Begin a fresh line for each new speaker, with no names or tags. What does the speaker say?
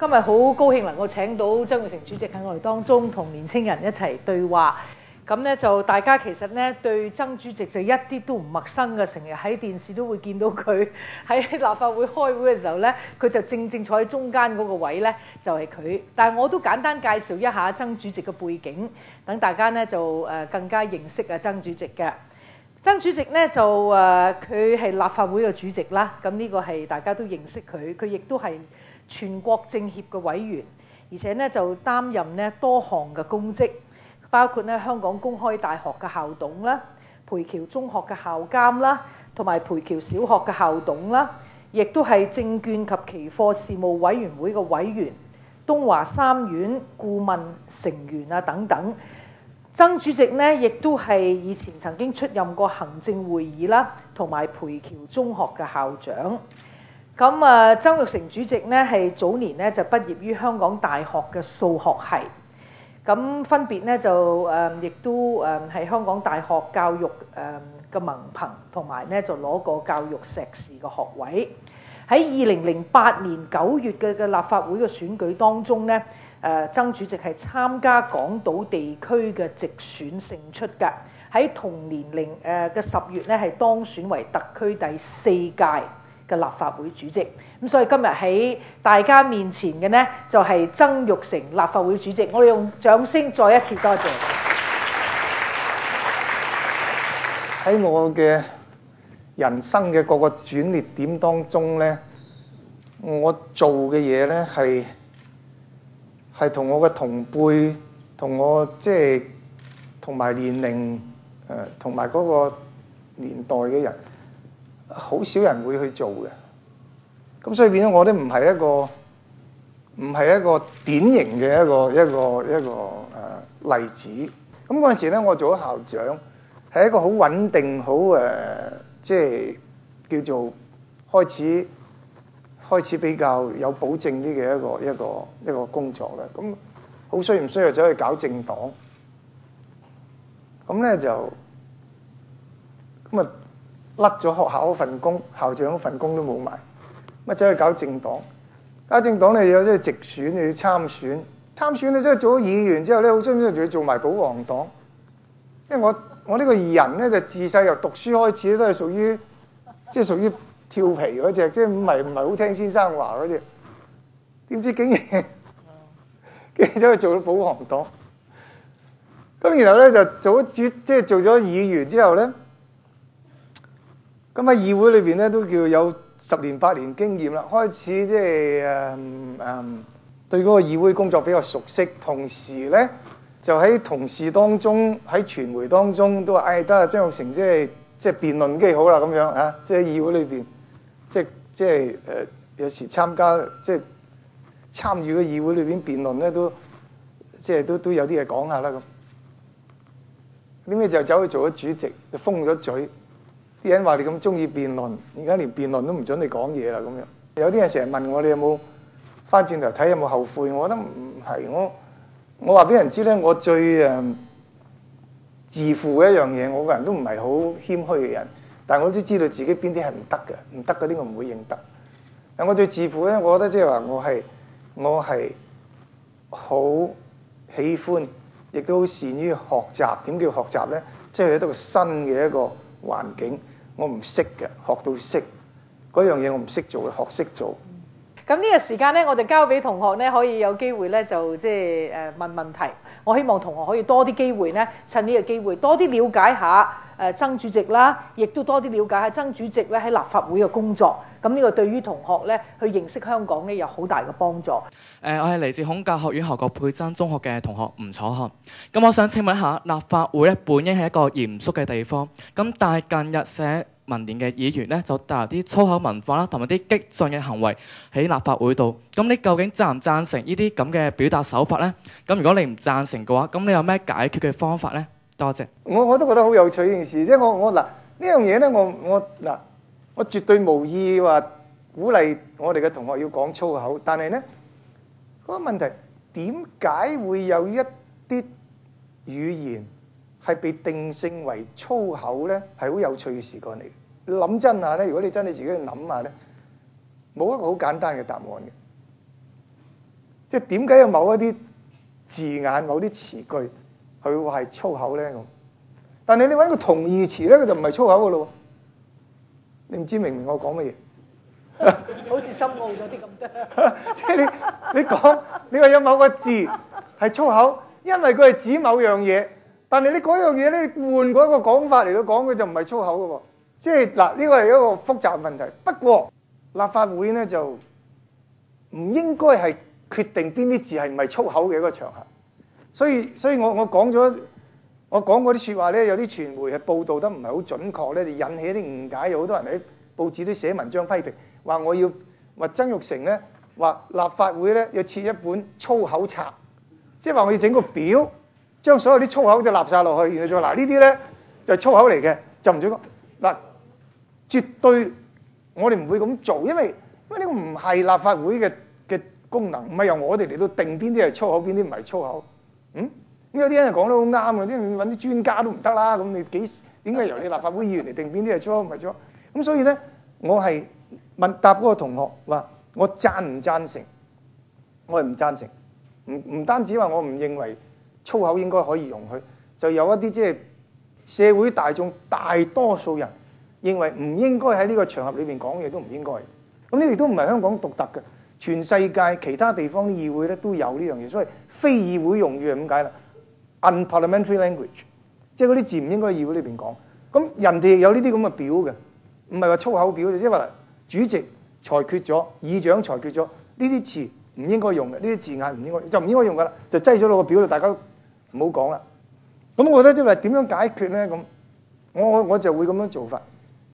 今日好高興能夠請到曾鈺成主席喺我哋當中，同年青人一齊對話。咁咧就大家其實咧對曾主席就一啲都唔陌生嘅，成日喺電視都會見到佢喺立法會開會嘅時候咧，佢就正正坐喺中間嗰個位咧，就係佢。但係我都簡單介紹一下曾主席嘅背景，等大家咧就更加認識啊曾主席嘅。曾主席咧就佢係立法會嘅主席啦，咁呢個係大家都認識佢。佢亦都係全國政協嘅委員，而且咧就擔任咧多項嘅公職。包括咧香港公開大學嘅校董啦、培僑中學嘅校監啦，同埋培僑小學嘅校董啦，亦都係證券及期貨事務委員會嘅委員、東華三院顧問成員啊等等。曾主席呢，亦都係以前曾經出任過行政會議啦，同埋培僑中學嘅校長。咁啊，曾鈺成主席呢，係早年呢就畢業於香港大學嘅數學系。咁分別咧就亦都係香港大學教育嘅文憑，同埋咧就攞過教育碩士嘅學位。喺2008年9月嘅立法會嘅選舉當中咧，曾主席係參加港島地區嘅直選勝出嘅。喺同年嘅10月咧係當選為特區第4屆嘅立法會主席。咁所以今日喺大家面前嘅呢，就係曾鈺成立法會主席。我哋用掌聲再一次多謝。
喺我嘅人生嘅各個轉捩點當中呢，我做嘅嘢呢係同我嘅同輩，同我即係同埋年齡同埋嗰個年代嘅人，好少人會去做嘅。咁所以變咗我都唔係一個典型嘅一個例子。咁嗰陣時咧，我做咗校長，係一個好穩定、好即係叫做開始比較有保證啲嘅一個工作啦。咁好需唔需要走去搞政黨？咁咧就咁啊甩咗學校嗰份工，校長嗰份工都冇埋。乜走去搞政黨？搞政黨你有即係直選，你要參選。參選你即係做咗議員之後咧，好中意仲要做埋保皇黨。因為我呢個人咧就自細由讀書開始都係屬於跳皮嗰隻，即係唔係好聽先生話嗰隻。點知竟然走去做咗保皇黨。咁然後咧就做咗議員之後咧，咁喺議會裏邊咧都叫有10年8年經驗啦，開始即係對嗰個議會工作比較熟悉，同時咧就喺同事當中、喺傳媒當中都話：得啊，曾鈺成即係辯論幾好啦咁樣啊！即係議會裏邊，即係有時參與嘅議會裏邊辯論咧，都有啲嘢講下啦咁。點解就走去做咗主席，就封咗嘴？啲人話你咁中意辯論，而家連辯論都唔準你講嘢啦咁樣。有啲人成日問我：你有冇翻轉頭睇有冇後悔？我覺得唔係，我話俾人知咧，我最自負嘅一樣嘢，我個人都唔係好謙虛嘅人，但係我都知道自己邊啲係唔得嘅，唔得嗰啲我唔會認得。但我最自負咧，我覺得即係話我係好喜歡，亦都好善於學習。點叫學習咧？即係一個新嘅一個環境。我唔識嘅，學到識嗰樣嘢，我唔識做嘅，學識做。
咁呢個時間咧，我就交俾同學咧，可以有機會咧，就即係問問題。我希望同學可以多啲機會咧，趁呢個機會多啲了解下曾主席啦，亦都多啲了解下曾主席咧喺立法會嘅工作。咁呢個對於同學咧去認識香港咧有好大嘅幫助。
我係嚟自孔教學院何國佩珍中學嘅同學吳楚學。咁我想請問一下，立法會咧本應係一個嚴肅嘅地方，咁但係近日寫民建嘅議員咧就帶入啲粗口文化啦，同埋啲激進嘅行為喺立法會度。咁你究竟贊唔贊成呢啲咁嘅表達手法咧？咁如果你唔贊成嘅話，咁你有咩解決嘅方法咧？多謝。我
都覺得好有趣呢件事，即係我嗱呢樣嘢咧，我絕對無意話鼓勵我哋嘅同學要講粗口，但係咧嗰個問題點解會有一啲語言係被定性為粗口咧？係好有趣嘅事幹嚟。你諗真下咧，如果你真係自己去諗下咧，冇一個好簡單嘅答案嘅。即係點解有某一啲字眼、某啲詞句佢話係粗口咧咁？但係你揾個同義詞咧，佢就唔係粗口噶咯喎。你唔知明唔明我講乜嘢？
好似深奧咗啲咁多。
即係你講，你話有某個字係粗口，因為佢係指某樣嘢，但係你嗰樣嘢咧換過一個講法嚟到講，佢就唔係粗口噶喎。即係嗱，呢個係一個複雜嘅問題。不過立法會咧就唔應該係決定邊啲字係唔係粗口嘅一個場合。所以我講嗰啲説話咧，有啲傳媒係報導得唔係好準確咧，就引起一啲誤解。有好多人喺報紙都寫文章批評，話曾鈺成咧話立法會咧要設一本粗口冊，即係話我要整個表，將所有啲粗口就立晒落去，然後再嗱呢啲咧就係粗口嚟嘅，就唔準講嗱。絕對我哋唔會咁做，因為呢個唔係立法會嘅功能，唔係由我哋嚟到定邊啲係粗口，邊啲唔係粗口。咁有啲人講得好啱嘅，即係揾啲專家都唔得啦。咁你點解由你立法會議員嚟定邊啲係粗口唔係粗口？咁所以咧，我係答嗰個同學話：我贊唔贊成？我係唔贊成。唔單止話我唔認為粗口應該可以容許，就有一啲即係社會大眾大多數人認為唔應該喺呢個場合裏邊講嘢都唔應該。咁呢啲都唔係香港獨特嘅，全世界其他地方啲議會咧都有呢樣嘢，所以非議會用語係咁解啦。Unparliamentary language， 即係嗰啲字唔應該喺議會裏邊講。咁人哋有呢啲咁嘅表嘅，唔係話粗口表，即係話主席裁決咗，議長裁決咗呢啲詞唔應該用嘅，呢啲字眼唔應該就唔應該用噶啦，就擠咗落個表度，大家唔好講啦。咁我覺得即係點樣解決咧？咁我就會咁樣做法。